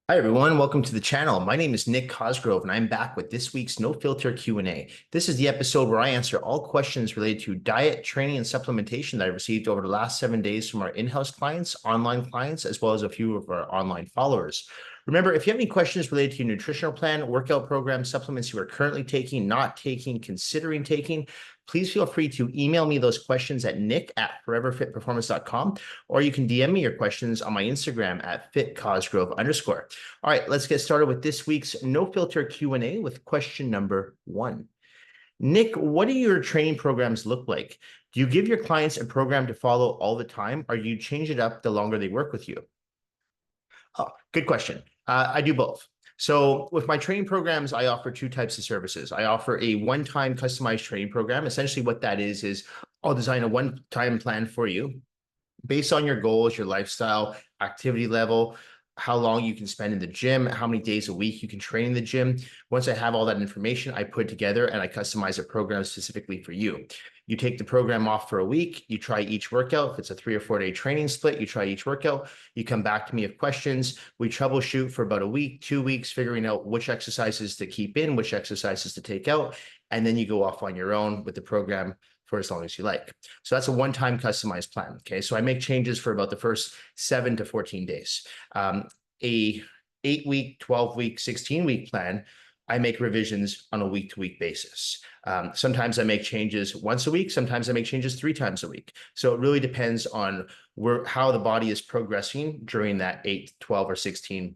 Hi everyone, welcome to the channel. My name is Nick Cosgrove and I'm back with this week's No Filter Q&A. This is the episode where I answer all questions related to diet, training, and supplementation that I received over the last 7 days from our in-house clients, online clients, as well as a few of our online followers. Remember, if you have any questions related to your nutritional plan, workout program, supplements you are currently taking, not taking, considering taking, please feel free to email me those questions at nick@foreverfitperformance.com, or you can DM me your questions on my Instagram at fitcosgrove_. All right, let's get started with this week's No Filter Q&A with question number 1. Nick, what do your training programs look like? Do you give your clients a program to follow all the time, or do you change it up the longer they work with you? Oh, good question. I do both. So with my training programs, I offer two types of services. I offer a one-time customized training program. Essentially what that is I'll design a one-time plan for you based on your goals, your lifestyle, activity level, how long you can spend in the gym, how many days a week you can train in the gym. Once I have all that information, I put together and I customize a program specifically for you. You take the program off for a week, you try each workout. If it's a 3 or 4 day training split, you try each workout. You come back to me with questions. We troubleshoot for about a week, 2 weeks, figuring out which exercises to keep in, which exercises to take out. And then you go off on your own with the program for as long as you like. So that's a one-time customized plan. Okay. So I make changes for about the first 7 to 14 days. A 8-week, 12-week, 16-week plan, I make revisions on a week-to-week basis. Sometimes I make changes once a week. Sometimes I make changes 3 times a week. So it really depends on how the body is progressing during that 8, 12, or 16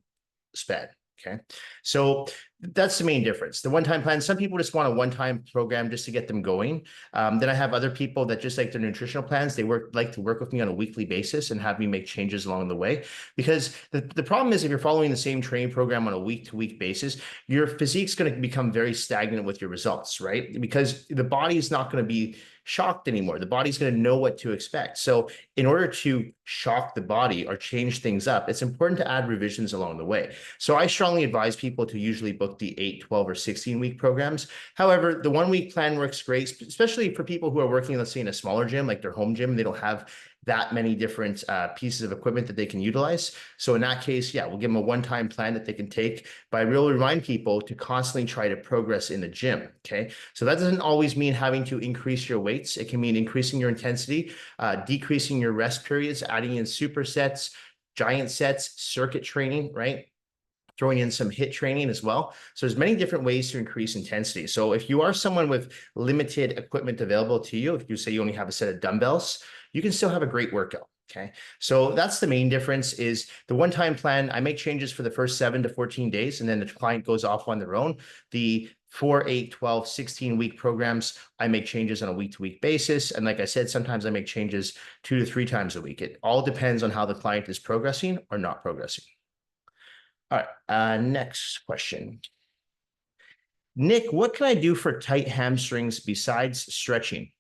span. Okay. So that's the main difference. The one-time plan, some people just want a one-time program just to get them going. Then I have other people that just like their nutritional plans. They like to work with me on a weekly basis and have me make changes along the way. Because the problem is if you're following the same training program on a week-to-week basis, your physique's going to become very stagnant with your results, right? Because the body is not going to be shocked anymore. The body's going to know what to expect. So in order to shock the body or change things up, it's important to add revisions along the way. So I strongly advise people to usually book the 8, 12, or 16-week programs. However, the 1-week plan works great, especially for people who are working, let's say, in a smaller gym, like their home gym. They don't have that many different pieces of equipment that they can utilize. So in that case, yeah, we'll give them a one-time plan that they can take. But I really remind people to constantly try to progress in the gym. Okay. So that doesn't always mean having to increase your weights. It can mean increasing your intensity, decreasing your rest periods, adding in supersets, giant sets, circuit training, right? Throwing in some HIIT training as well. So there's many different ways to increase intensity. So if you are someone with limited equipment available to you, if you say you only have a set of dumbbells, you can still have a great workout. Okay. So that's the main difference is the one-time plan. I make changes for the first 7 to 14 days, and then the client goes off on their own. The 4, 8, 12, 16-week programs, I make changes on a week-to-week basis. And like I said, sometimes I make changes 2 to 3 times a week. It all depends on how the client is progressing or not progressing. All right, next question. Nick, what can I do for tight hamstrings besides stretching?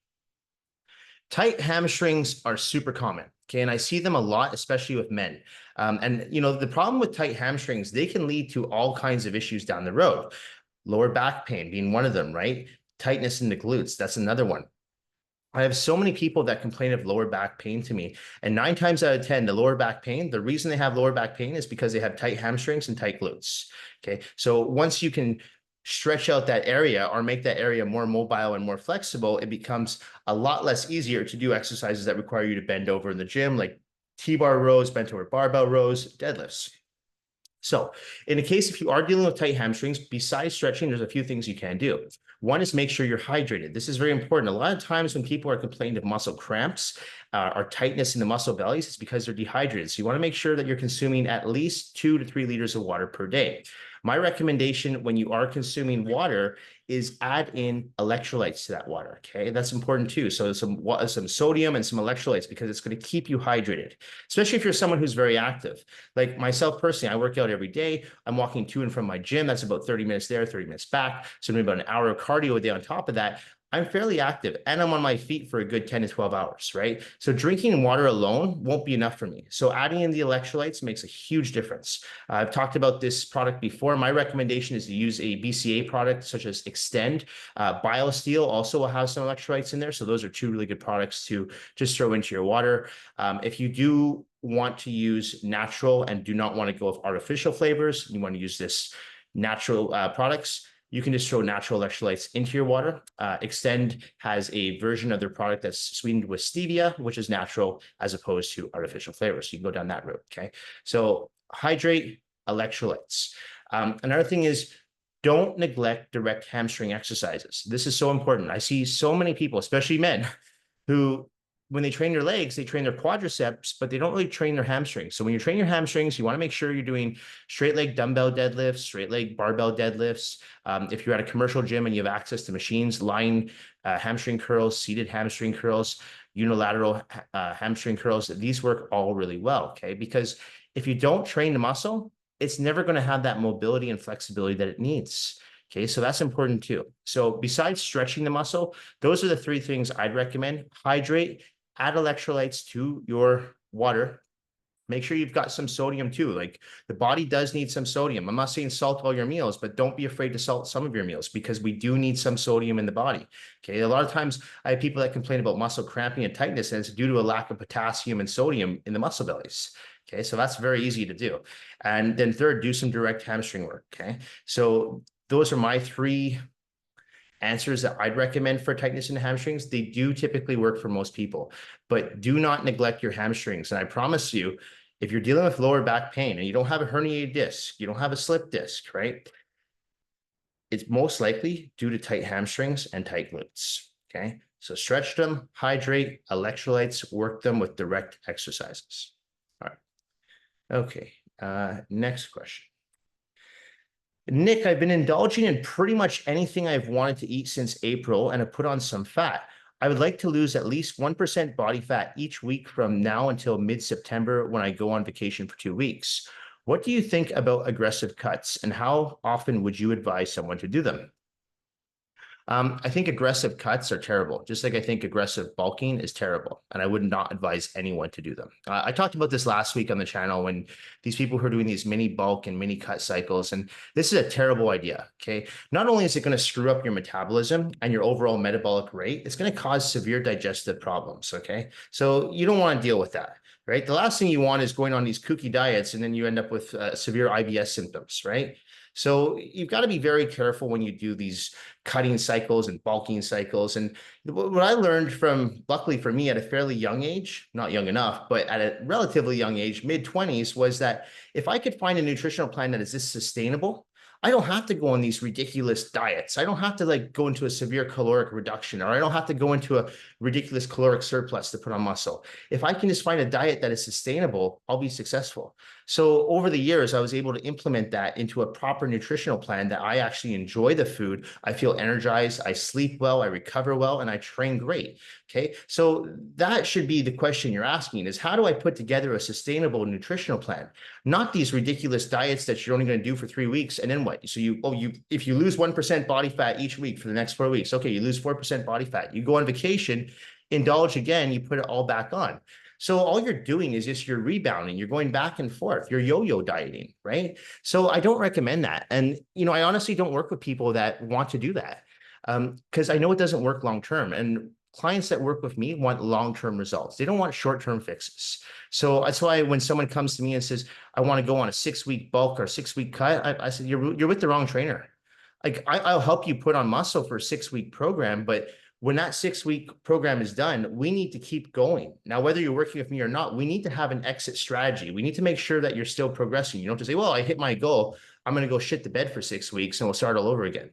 Tight hamstrings are super common. Okay. And I see them a lot, especially with men. The problem with tight hamstrings, they can lead to all kinds of issues down the road. Lower back pain being one of them, right? Tightness in the glutes, that's another one. I have so many people that complain of lower back pain to me. And 9 times out of 10, the lower back pain, the reason they have lower back pain is because they have tight hamstrings and tight glutes. Okay. So once you can stretch out that area or make that area more mobile and more flexible, it becomes a lot less easier to do exercises that require you to bend over in the gym, like T-bar rows, bent over barbell rows, deadlifts. So in the case if you are dealing with tight hamstrings, besides stretching, there's a few things you can do. One is make sure you're hydrated. This is very important. A lot of times when people are complaining of muscle cramps or tightness in the muscle bellies, it's because they're dehydrated. So you want to make sure that you're consuming at least 2 to 3 liters of water per day. My recommendation when you are consuming water is add in electrolytes to that water. Okay, that's important too. So some sodium and some electrolytes because it's going to keep you hydrated, especially if you're someone who's very active. Like myself personally, I work out every day. I'm walking to and from my gym. That's about 30 minutes there, 30 minutes back. So maybe about an hour of cardio a day on top of that. I'm fairly active and I'm on my feet for a good 10 to 12 hours, right? So drinking water alone won't be enough for me. So adding in the electrolytes makes a huge difference. I've talked about this product before. My recommendation is to use a BCA product such as Extend. BioSteel also will have some electrolytes in there. So those are two really good products to just throw into your water. If you do want to use natural and do not want to go with artificial flavors, you want to use this natural products, you can just throw natural electrolytes into your water. Extend has a version of their product that's sweetened with stevia, which is natural as opposed to artificial flavors. So you can go down that route, okay? So hydrate, electrolytes. Another thing is don't neglect direct hamstring exercises. This is so important. I see so many people, especially men, who when they train their legs, they train their quadriceps, but they don't really train their hamstrings. So when you train your hamstrings, you want to make sure you're doing straight leg dumbbell deadlifts, straight leg barbell deadlifts. If you're at a commercial gym and you have access to machines, lying hamstring curls, seated hamstring curls, unilateral hamstring curls, these work all really well, okay? Because if you don't train the muscle, it's never going to have that mobility and flexibility that it needs. Okay, so that's important too. So besides stretching the muscle, those are the three things I'd recommend. Hydrate, add electrolytes to your water. Make sure you've got some sodium too. Like the body does need some sodium. I'm not saying salt all your meals, but don't be afraid to salt some of your meals because we do need some sodium in the body. Okay. A lot of times I have people that complain about muscle cramping and tightness, and it's due to a lack of potassium and sodium in the muscle bellies. Okay. So that's very easy to do. And then third, do some direct hamstring work. Okay. So those are my three answers that I'd recommend for tightness in the hamstrings. They do typically work for most people, but do not neglect your hamstrings. And I promise you, if you're dealing with lower back pain and you don't have a herniated disc, you don't have a slip disc, right? It's most likely due to tight hamstrings and tight glutes, okay? So stretch them, hydrate, electrolytes, work them with direct exercises. All right, okay, next question. Nick, I've been indulging in pretty much anything I've wanted to eat since April and have put on some fat. I would like to lose at least 1% body fat each week from now until mid-September when I go on vacation for 2 weeks. What do you think about aggressive cuts and how often would you advise someone to do them? I think aggressive cuts are terrible, just like I think aggressive bulking is terrible, and I would not advise anyone to do them. I talked about this last week on the channel when these people who are doing these mini bulk and mini cut cycles, and this is a terrible idea, okay? Not only is it going to screw up your metabolism and your overall metabolic rate, it's going to cause severe digestive problems, okay? So you don't want to deal with that. Right? The last thing you want is going on these kooky diets and then you end up with severe IBS symptoms, right? So you've got to be very careful when you do these cutting cycles and bulking cycles. And what I learned from, luckily for me at a fairly young age, not young enough, but at a relatively young age, mid-20s, was that if I could find a nutritional plan that is this sustainable, I don't have to go on these ridiculous diets. I don't have to like go into a severe caloric reduction, or I don't have to go into a ridiculous caloric surplus to put on muscle. If I can just find a diet that is sustainable, I'll be successful. So over the years, I was able to implement that into a proper nutritional plan that I actually enjoy the food. I feel energized, I sleep well, I recover well, and I train great. Okay. So that should be the question you're asking is how do I put together a sustainable nutritional plan? Not these ridiculous diets that you're only going to do for 3 weeks. And then what? So if you lose 1% body fat each week for the next 4 weeks, okay, you lose 4% body fat. You go on vacation, indulge again, you put it all back on. So all you're doing is just you're rebounding, you're going back and forth, you're yo-yo dieting, right? So I don't recommend that. And, I honestly don't work with people that want to do that because I know it doesn't work long-term. And clients that work with me want long-term results. They don't want short-term fixes. So that's why when someone comes to me and says, I want to go on a 6-week bulk or 6-week cut, I said, you're with the wrong trainer. Like I'll help you put on muscle for a 6-week program, but when that 6-week program is done, we need to keep going. Now, whether you're working with me or not, we need to have an exit strategy. We need to make sure that you're still progressing. You don't just say, well, I hit my goal. I'm going to go shit the bed for 6 weeks and we'll start all over again.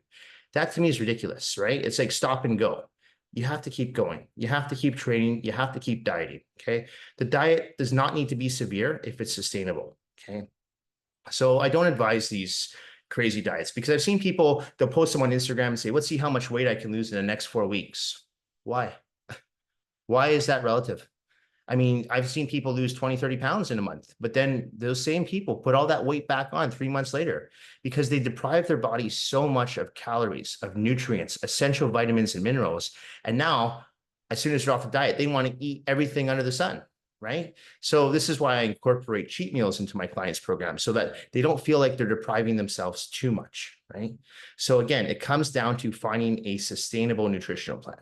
That to me is ridiculous, right? It's like stop and go. You have to keep going. You have to keep training. You have to keep dieting, okay? The diet does not need to be severe if it's sustainable, okay? So I don't advise these crazy diets because I've seen people, they'll post them on Instagram and say, let's see how much weight I can lose in the next 4 weeks. Why? Why is that relative? I mean, I've seen people lose 20, 30 pounds in a month, but then those same people put all that weight back on 3 months later because they deprive their body so much of calories, of nutrients, essential vitamins and minerals. And now, as soon as they're off the diet, they want to eat everything under the sun, right? So this is why I incorporate cheat meals into my clients' program so that they don't feel like they're depriving themselves too much, right? So again, it comes down to finding a sustainable nutritional plan.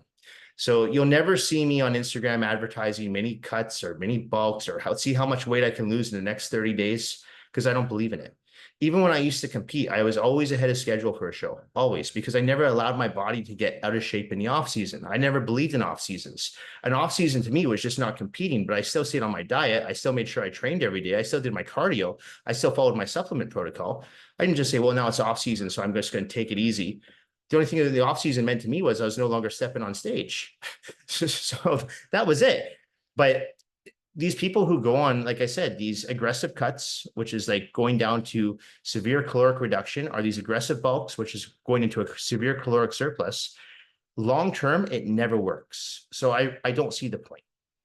So you'll never see me on Instagram advertising mini cuts or mini bulks or see how much weight I can lose in the next 30 days because I don't believe in it. Even when I used to compete, I was always ahead of schedule for a show, always, because I never allowed my body to get out of shape in the off season. I never believed in off seasons. An off season to me was just not competing, but I still stayed on my diet. I still made sure I trained every day. I still did my cardio. I still followed my supplement protocol. I didn't just say, well, now it's off season, so I'm just going to take it easy. The only thing that the off season meant to me was I was no longer stepping on stage. So that was it. But these people who go on, like I said, these aggressive cuts, which is like going down to severe caloric reduction, are these aggressive bulks, which is going into a severe caloric surplus. Long term, it never works. So I don't see the point.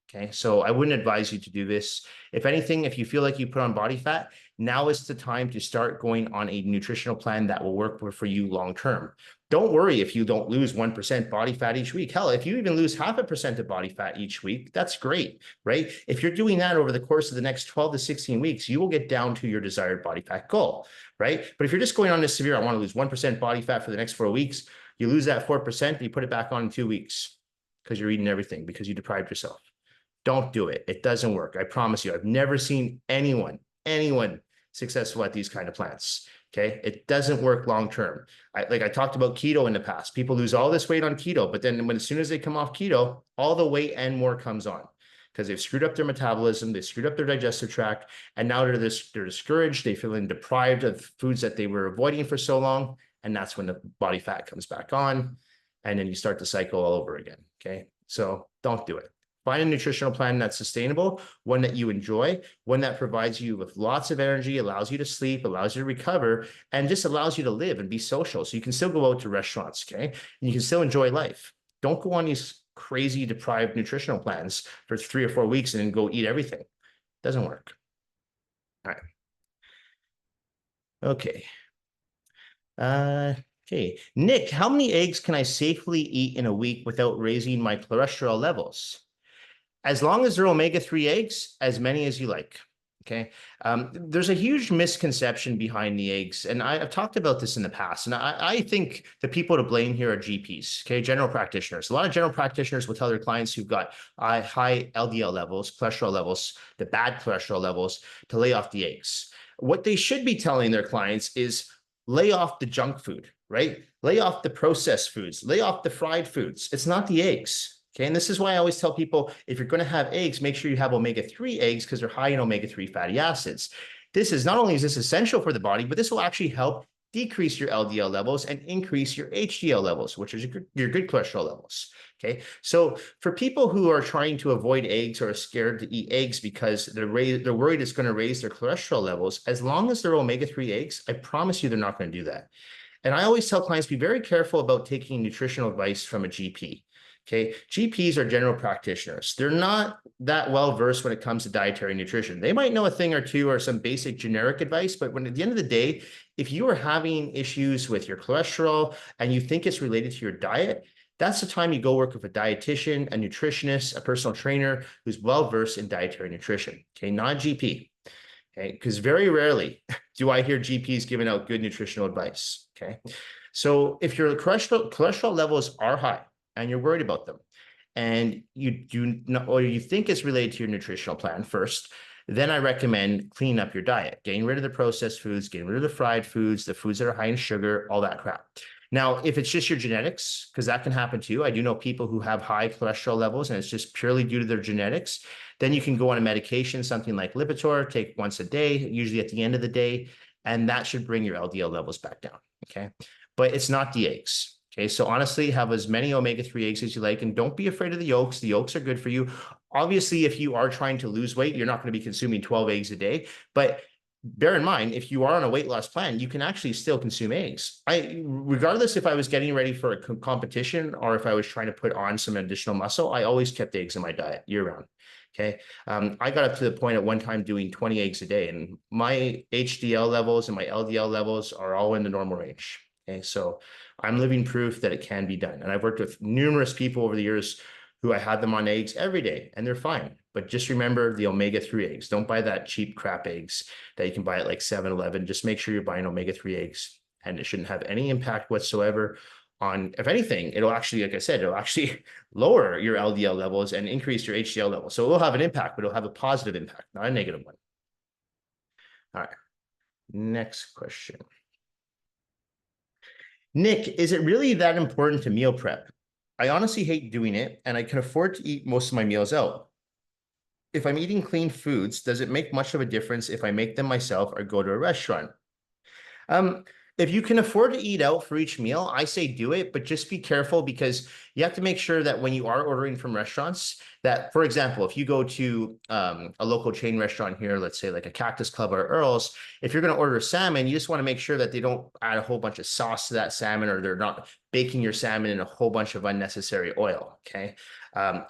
Okay, so I wouldn't advise you to do this. If anything, if you feel like you put on body fat, now is the time to start going on a nutritional plan that will work for you long term. Don't worry if you don't lose 1% body fat each week. Hell, if you even lose 0.5% of body fat each week, that's great, right? If you're doing that over the course of the next 12 to 16 weeks, you will get down to your desired body fat goal, right? But if you're just going on this severe, I want to lose 1% body fat for the next 4 weeks, you lose that 4%, you put it back on in 2 weeks because you're eating everything because you deprived yourself. Don't do it. It doesn't work. I promise you. I've never seen anyone successful at these kind of plans. Okay. It doesn't work long term. I talked about keto in the past. People lose all this weight on keto, but then as soon as they come off keto, all the weight and more comes on because they've screwed up their metabolism, they screwed up their digestive tract, and now they're discouraged. They feel deprived of foods that they were avoiding for so long. And that's when the body fat comes back on. And then you start the cycle all over again. Okay. So don't do it. Find a nutritional plan that's sustainable, one that you enjoy, one that provides you with lots of energy, allows you to sleep, allows you to recover, and just allows you to live and be social. So you can still go out to restaurants, okay? And you can still enjoy life. Don't go on these crazy deprived nutritional plans for 3 or 4 weeks and then go eat everything. It doesn't work. All right. Okay. Okay. Nick, how many eggs can I safely eat in a week without raising my cholesterol levels? As long as they're omega-3 eggs, as many as you like. Okay. There's a huge misconception behind the eggs. And I've talked about this in the past. And I think the people to blame here are GPs, okay, general practitioners. A lot of general practitioners will tell their clients who've got high LDL levels, cholesterol levels, the bad cholesterol levels, to lay off the eggs. What they should be telling their clients is lay off the junk food, right? Lay off the processed foods, lay off the fried foods. It's not the eggs. Okay, and this is why I always tell people, if you're going to have eggs, make sure you have omega-3 eggs because they're high in omega-3 fatty acids. This is not only is this essential for the body, but this will actually help decrease your LDL levels and increase your HDL levels, which is your good cholesterol levels. Okay, so for people who are trying to avoid eggs or are scared to eat eggs because they're worried it's going to raise their cholesterol levels, as long as they're omega-3 eggs, I promise you they're not going to do that. And I always tell clients, be very careful about taking nutritional advice from a GP. Okay, GPs are general practitioners. They're not that well versed when it comes to dietary nutrition. They might know a thing or two or some basic generic advice, but when at the end of the day, if you are having issues with your cholesterol and you think it's related to your diet, that's the time you go work with a dietitian, a nutritionist, a personal trainer who's well versed in dietary nutrition. Okay, not a GP. Okay, because very rarely do I hear GPs giving out good nutritional advice. Okay, so if your cholesterol levels are high, and you're worried about them, and you do not, or you think it's related to your nutritional plan first, then I recommend cleaning up your diet, getting rid of the processed foods, getting rid of the fried foods, the foods that are high in sugar, all that crap. Now, if it's just your genetics, because that can happen too, I do know people who have high cholesterol levels and it's just purely due to their genetics, then you can go on a medication, something like Lipitor, take once a day, usually at the end of the day, and that should bring your LDL levels back down, okay? But it's not the eggs. Okay, so honestly, have as many omega-3 eggs as you like, and don't be afraid of the yolks. The yolks are good for you. Obviously, if you are trying to lose weight, you're not going to be consuming 12 eggs a day. But bear in mind, if you are on a weight loss plan, you can actually still consume eggs. Regardless if I was getting ready for a competition or if I was trying to put on some additional muscle, I always kept eggs in my diet year round. Okay. I got up to the point at one time doing 20 eggs a day, and my HDL levels and my LDL levels are all in the normal range. Okay. So I'm living proof that it can be done. And I've worked with numerous people over the years who I had them on eggs every day and they're fine. But just remember the omega-3 eggs. Don't buy that cheap crap eggs that you can buy at like 7-Eleven. Just make sure you're buying omega-3 eggs, and it shouldn't have any impact whatsoever on, if anything, it'll actually, like I said, it'll actually lower your LDL levels and increase your HDL levels. So it will have an impact, but it'll have a positive impact, not a negative one. All right. Next question. Nick, is it really that important to meal prep? I honestly hate doing it, and I can afford to eat most of my meals out. If I'm eating clean foods, does it make much of a difference if I make them myself or go to a restaurant? Um, if you can afford to eat out for each meal, I say do it, but just be careful because you have to make sure that when you are ordering from restaurants, that, for example, if you go to a local chain restaurant here, let's say like a Cactus Club or Earl's, if you're going to order salmon, you just want to make sure that they don't add a whole bunch of sauce to that salmon, or they're not baking your salmon in a whole bunch of unnecessary oil. Okay.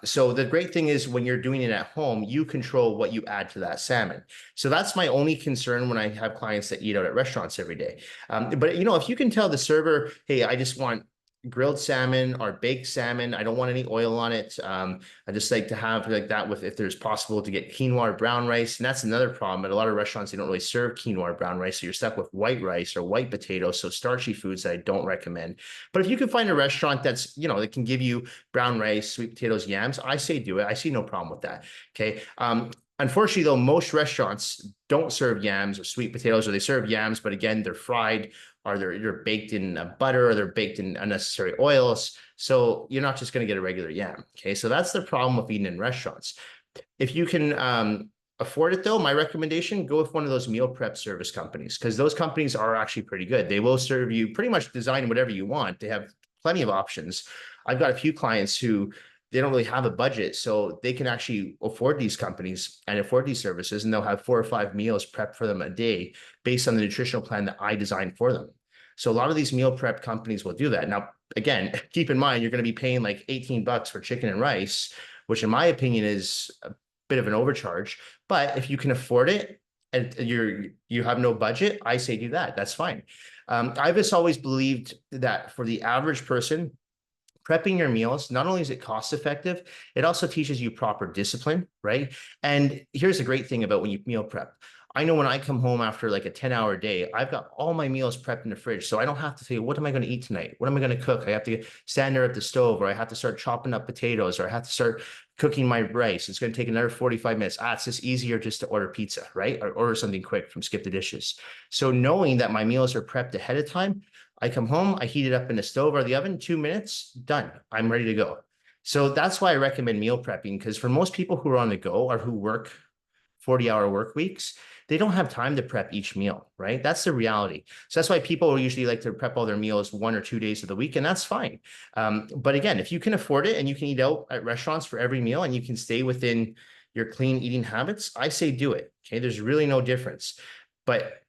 So the great thing is when you're doing it at home, you control what you add to that salmon. So that's my only concern when I have clients that eat out at restaurants every day. But if you can tell the server, hey, I just want grilled salmon or baked salmon, I don't want any oil on it. I just like to have like that with, if there's possible to get quinoa or brown rice. And that's another problem. At a lot of restaurants, they don't really serve quinoa or brown rice. So you're stuck with white rice or white potatoes. So starchy foods that I don't recommend. But if you can find a restaurant that's, that can give you brown rice, sweet potatoes, yams, I say do it. I see no problem with that. Okay. Unfortunately, though, most restaurants don't serve yams or sweet potatoes, or they serve yams, but again, they're fried, or they're baked in butter, or they're baked in unnecessary oils. So you're not just going to get a regular yam. Okay. So that's the problem with eating in restaurants. If you can afford it, though, my recommendation, go with one of those meal prep service companies, because those companies are actually pretty good. They will serve you pretty much, design whatever you want. They have plenty of options. I've got a few clients who they don't really have a budget, so they can actually afford these companies and afford these services, and they'll have 4 or 5 meals prepped for them a day based on the nutritional plan that I designed for them. So a lot of these meal prep companies will do that. Now, again, keep in mind, you're going to be paying like $18 for chicken and rice, which in my opinion is a bit of an overcharge. But if you can afford it and you have no budget, I say do that. That's fine. I've just always believed that for the average person, prepping your meals, not only is it cost effective, it also teaches you proper discipline, right? And here's the great thing about when you meal prep. I know when I come home after like a 10-hour day, I've got all my meals prepped in the fridge. So I don't have to say, what am I going to eat tonight? What am I going to cook? I have to stand there at the stove, or I have to start chopping up potatoes, or I have to start cooking my rice. It's going to take another 45 minutes. It's just easier just to order pizza, right? Or order something quick from Skip the Dishes. So knowing that my meals are prepped ahead of time, I come home, I heat it up in the stove or the oven, 2 minutes, done. I'm ready to go. So that's why I recommend meal prepping, because for most people who are on the go or who work 40-hour work weeks, they don't have time to prep each meal, right? That's the reality. So that's why people usually like to prep all their meals 1 or 2 days of the week, and that's fine. But again, if you can afford it and you can eat out at restaurants for every meal and you can stay within your clean eating habits, I say do it. Okay, there's really no difference. But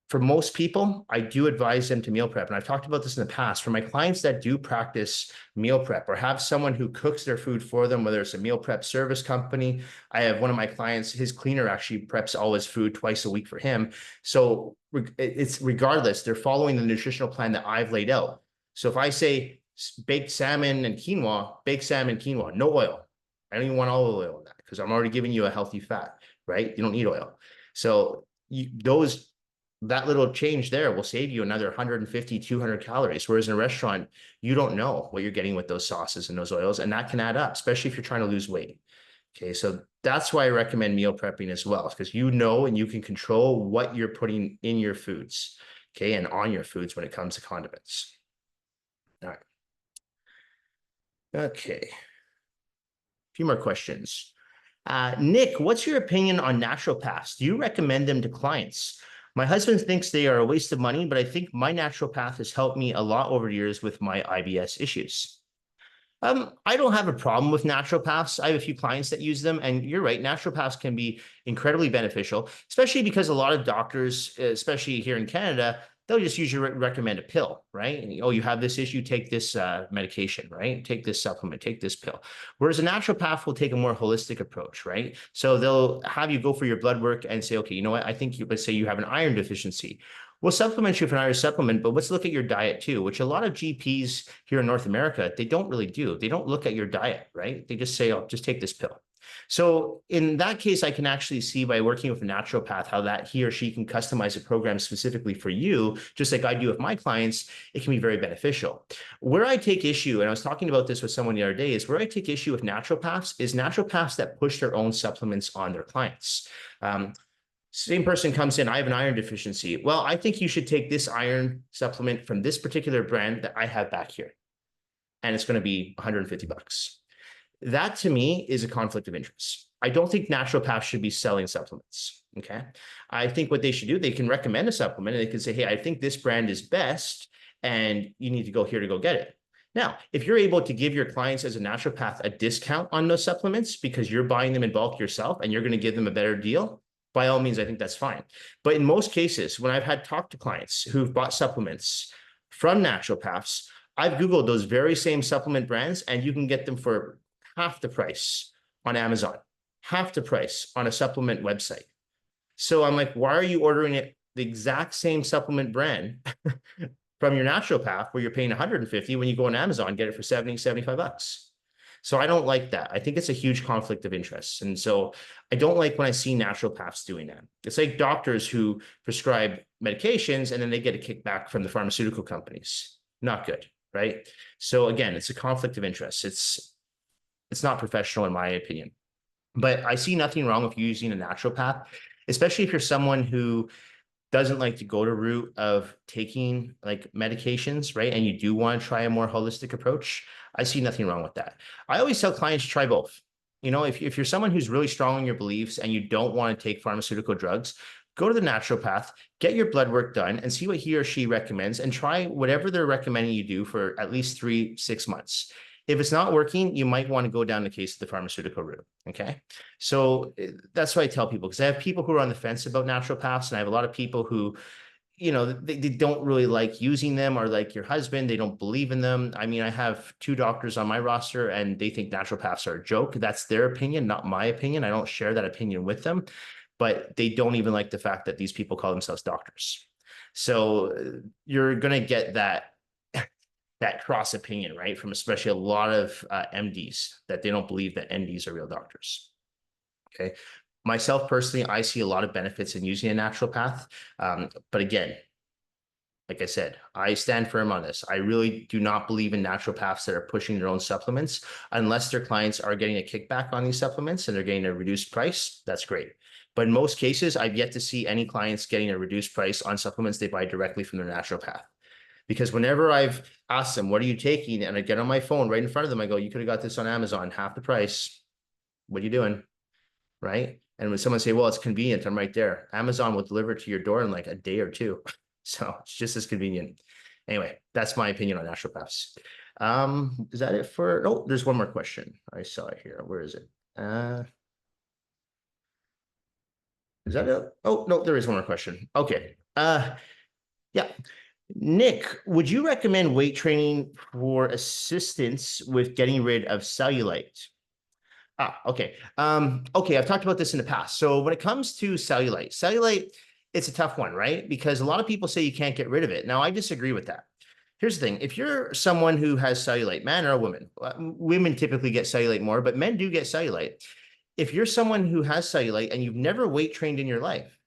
for most people, I do advise them to meal prep. And I've talked about this in the past. For my clients that do practice meal prep or have someone who cooks their food for them, whether it's a meal prep service company, I have one of my clients, his cleaner actually preps all his food twice a week for him. So it's regardless, they're following the nutritional plan that I've laid out. So if I say baked salmon and quinoa, baked salmon, quinoa, no oil. I don't even want olive oil in that because I'm already giving you a healthy fat, right? You don't need oil. So that little change there will save you another 150, 200 calories. Whereas in a restaurant, you don't know what you're getting with those sauces and those oils, and that can add up, especially if you're trying to lose weight. Okay, so that's why I recommend meal prepping as well, because and you can control what you're putting in your foods, okay, and on your foods when it comes to condiments. All right. Okay. A few more questions. Nick, what's your opinion on naturopaths? Do you recommend them to clients? My husband thinks they are a waste of money, but I think my naturopath has helped me a lot over the years with my IBS issues. I don't have a problem with naturopaths. I have a few clients that use them, and you're right, naturopaths can be incredibly beneficial, especially because a lot of doctors, especially here in Canada, they'll just usually recommend a pill, right? And, oh, you have this issue, take this medication, right? Take this supplement, take this pill. Whereas a naturopath will take a more holistic approach, right? So they'll have you go for your blood work and say, okay, you know what? I think let's say you have an iron deficiency. We'll supplement you with an iron supplement, but let's look at your diet too, which a lot of GPs here in North America, they don't really do. They don't look at your diet, right? They just say, oh, just take this pill. So in that case, I can actually see by working with a naturopath how that he or she can customize a program specifically for you, just like I do with my clients. It can be very beneficial. Where I take issue, and I was talking about this with someone the other day, is where I take issue with naturopaths is naturopaths that push their own supplements on their clients. Same person comes in, I have an iron deficiency. Well, I think you should take this iron supplement from this particular brand that I have back here. And it's going to be 150 bucks. That to me is a conflict of interest. I don't think naturopaths should be selling supplements. Okay. I think what they should do, they can recommend a supplement and they can say, hey, I think this brand is best and you need to go here to go get it. Now, if you're able to give your clients as a naturopath a discount on those supplements because you're buying them in bulk yourself and you're going to give them a better deal, by all means, I think that's fine. But in most cases, when I've had talked to clients who've bought supplements from naturopaths, I've Googled those very same supplement brands and you can get them for half the price on Amazon, half the price on a supplement website. So I'm like, why are you ordering it the exact same supplement brand from your naturopath where you're paying 150 when you go on Amazon and get it for 70, 75 bucks? So I don't like that. I think it's a huge conflict of interest. And so I don't like when I see naturopaths doing that. It's like doctors who prescribe medications and then they get a kickback from the pharmaceutical companies. Not good, right? So again, it's a conflict of interest. It's not professional in my opinion. But I see nothing wrong with using a naturopath, especially if you're someone who doesn't like to go the route of taking like medications, right? And you do want to try a more holistic approach. I see nothing wrong with that. I always tell clients, try both. You know, if you're someone who's really strong in your beliefs and you don't want to take pharmaceutical drugs, go to the naturopath, get your blood work done and see what he or she recommends and try whatever they're recommending you do for at least 3-6 months. If it's not working, you might want to go down the case of the pharmaceutical route. Okay. So that's what I tell people, because I have people who are on the fence about naturopaths, and I have a lot of people who, you know, they don't really like using them, or like your husband, they don't believe in them. I mean, I have 2 doctors on my roster and they think naturopaths are a joke. That's their opinion, not my opinion. I don't share that opinion with them, but they don't even like the fact that these people call themselves doctors. So you're going to get that cross opinion, right? From especially a lot of MDs, that they don't believe that MDs are real doctors. Okay. Myself personally, I see a lot of benefits in using a naturopath. But again, like I said, I stand firm on this. I really do not believe in naturopaths that are pushing their own supplements unless their clients are getting a kickback on these supplements and they're getting a reduced price. That's great. But in most cases, I've yet to see any clients getting a reduced price on supplements they buy directly from their naturopath. Because whenever I've asked them, what are you taking? And I get on my phone right in front of them, I go, you could have got this on Amazon, half the price. What are you doing? Right? And when someone say, well, it's convenient, I'm right there. Amazon will deliver it to your door in like a day or 2. So it's just as convenient. Anyway, that's my opinion on naturopaths. Is that it for, oh, there's one more question. I saw it here. Where is it? Is that it? Oh, no, there is one more question. Okay. Yeah. Nick, would you recommend weight training for assistance with getting rid of cellulite? Okay. Okay, I've talked about this in the past. So when it comes to cellulite, it's a tough one, right? Because a lot of people say you can't get rid of it. Now, I disagree with that. Here's the thing. If you're someone who has cellulite, man or woman, women typically get cellulite more, but men do get cellulite. If you're someone who has cellulite and you've never weight trained in your life,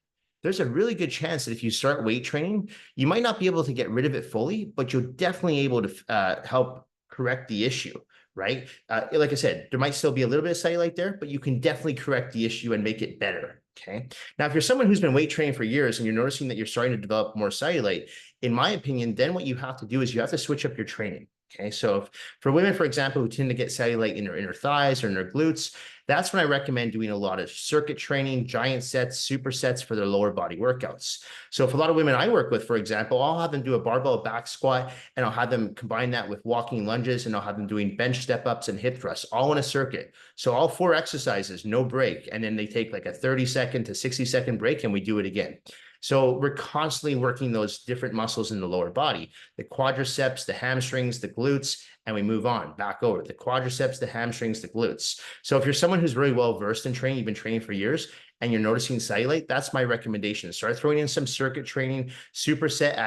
there's a really good chance that if you start weight training, you might not be able to get rid of it fully, but you're definitely able to help correct the issue, right? Like I said, there might still be a little bit of cellulite there, but you can definitely correct the issue and make it better, okay? Now, if you're someone who's been weight training for years and you're noticing that you're starting to develop more cellulite, in my opinion, then what you have to do is you have to switch up your training. Okay, so for women, for example, who tend to get cellulite in their inner thighs or in their glutes, that's when I recommend doing a lot of circuit training, giant sets, supersets for their lower body workouts. So for a lot of women I work with, for example, I'll have them do a barbell back squat and I'll have them combine that with walking lunges and I'll have them doing bench step ups and hip thrusts all in a circuit. So all 4 exercises, no break. And then they take like a 30-second to 60-second break and we do it again. So we're constantly working those different muscles in the lower body, the quadriceps, the hamstrings, the glutes, and we move on back over the quadriceps, the hamstrings, the glutes. So if you're someone who's really well versed in training, you've been training for years, and you're noticing cellulite, that's my recommendation. Start throwing in some circuit training, superset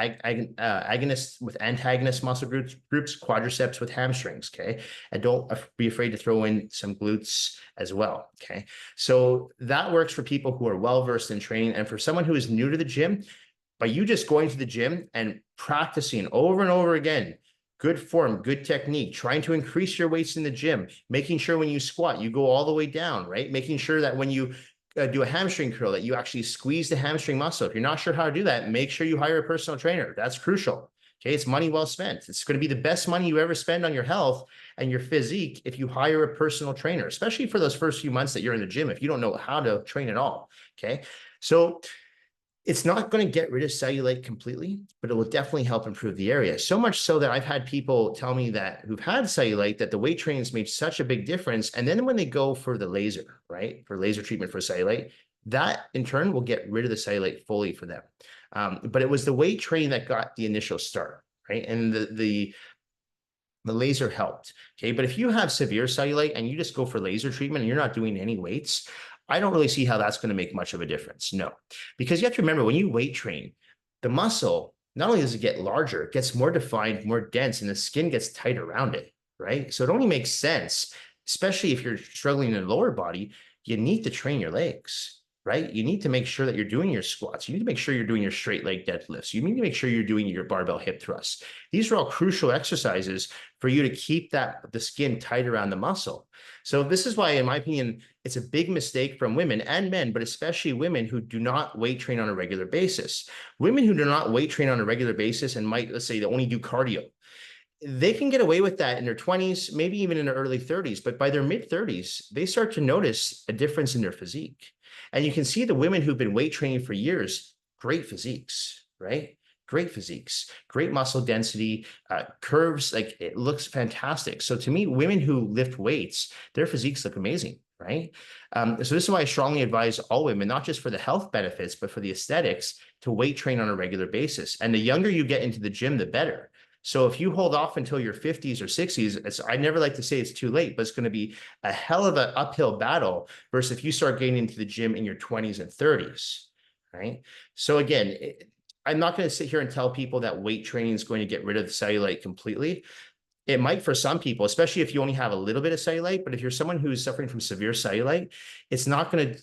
agonists with antagonist muscle groups, quadriceps with hamstrings, okay? And don't be afraid to throw in some glutes as well, okay? So that works for people who are well-versed in training. And for someone who is new to the gym, by you just going to the gym and practicing over and over again, good form, good technique, trying to increase your weights in the gym, making sure when you squat, you go all the way down, right? Making sure that when you do a hamstring curl, that you actually squeeze the hamstring muscle. If you're not sure how to do that, make sure you hire a personal trainer. That's crucial. Okay, it's money well spent. It's going to be the best money you ever spend on your health and your physique if you hire a personal trainer, especially for those first few months that you're in the gym, if you don't know how to train at all. Okay, so it's not going to get rid of cellulite completely, but it will definitely help improve the area. So much so that I've had people tell me that who've had cellulite that the weight training has made such a big difference. And then when they go for the laser, right, for laser treatment for cellulite, that in turn will get rid of the cellulite fully for them. But it was the weight training that got the initial start, right? And the laser helped. Okay, but if you have severe cellulite and you just go for laser treatment and you're not doing any weights, I don't really see how that's going to make much of a difference. No, because you have to remember when you weight train, the muscle, not only does it get larger, it gets more defined, more dense, and the skin gets tight around it, right? So it only makes sense, especially if you're struggling in the lower body, you need to train your legs, right? You need to make sure that you're doing your squats. You need to make sure you're doing your straight leg deadlifts. You need to make sure you're doing your barbell hip thrusts. These are all crucial exercises for you to keep the skin tight around the muscle. So this is why, in my opinion, it's a big mistake from women and men, but especially women who do not weight train on a regular basis. Women who do not weight train on a regular basis and might, let's say, they only do cardio, they can get away with that in their 20s, maybe even in their early 30s, but by their mid 30s, they start to notice a difference in their physique. And you can see the women who've been weight training for years, great physiques, right? Great physiques, great muscle density, curves, like it looks fantastic. So to me, women who lift weights, their physiques look amazing, right? So this is why I strongly advise all women, not just for the health benefits, but for the aesthetics, to weight train on a regular basis. And the younger you get into the gym, the better. So if you hold off until your 50s or 60s, I never like to say it's too late, but it's going to be a hell of an uphill battle versus if you start getting into the gym in your 20s and 30s, right? So again, I'm not going to sit here and tell people that weight training is going to get rid of the cellulite completely. It might for some people, especially if you only have a little bit of cellulite, but if you're someone who's suffering from severe cellulite, it's not going to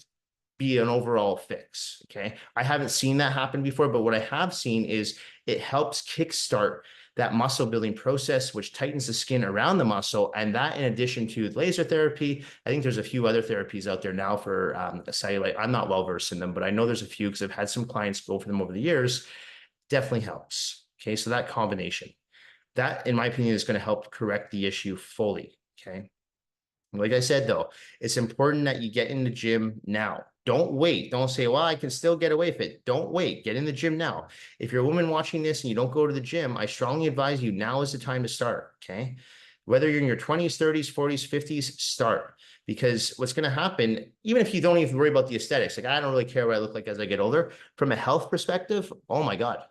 be an overall fix, okay? I haven't seen that happen before, but what I have seen is it helps kickstart that muscle building process, which tightens the skin around the muscle. And that in addition to laser therapy, I think there's a few other therapies out there now for cellulite. I'm not well versed in them, but I know there's a few because I've had some clients go for them over the years. Definitely helps. Okay, so that combination, that in my opinion is going to help correct the issue fully. Okay. Like I said, though, it's important that you get in the gym now. Don't wait. Don't say, well, I can still get away with it. Don't wait. Get in the gym now. If you're a woman watching this and you don't go to the gym, I strongly advise you now is the time to start. Okay. Whether you're in your 20s, 30s, 40s, 50s, start. Because what's going to happen, even if you don't even worry about the aesthetics, like I don't really care what I look like as I get older, from a health perspective, oh my God.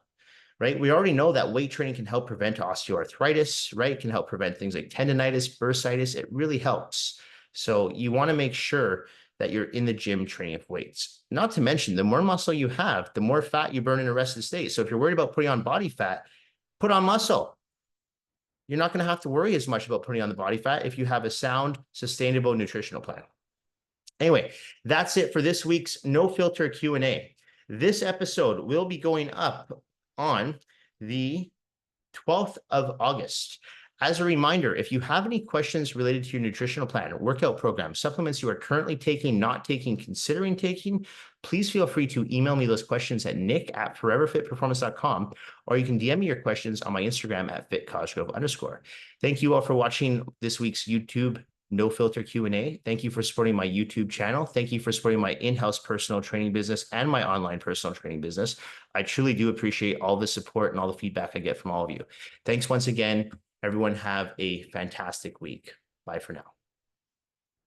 Right? We already know that weight training can help prevent osteoarthritis, right? It can help prevent things like tendonitis, bursitis. It really helps. So you want to make sure that you're in the gym training with weights. Not to mention, the more muscle you have, the more fat you burn in the rest of the day. So if you're worried about putting on body fat, put on muscle. You're not going to have to worry as much about putting on the body fat if you have a sound, sustainable nutritional plan. Anyway, that's it for this week's No Filter Q&A. This episode will be going up on the 12th of August. As a reminder, if you have any questions related to your nutritional plan, workout program, supplements you are currently taking, not taking, considering taking, please feel free to email me those questions at nick@foreverfitperformance.com, or you can DM me your questions on my Instagram at @fitcosgrove_. Thank you all for watching this week's YouTube No Filter Q&A. Thank you for supporting my YouTube channel. Thank you for supporting my in-house personal training business and my online personal training business. I truly do appreciate all the support and all the feedback I get from all of you. Thanks once again. Everyone have a fantastic week. Bye for now.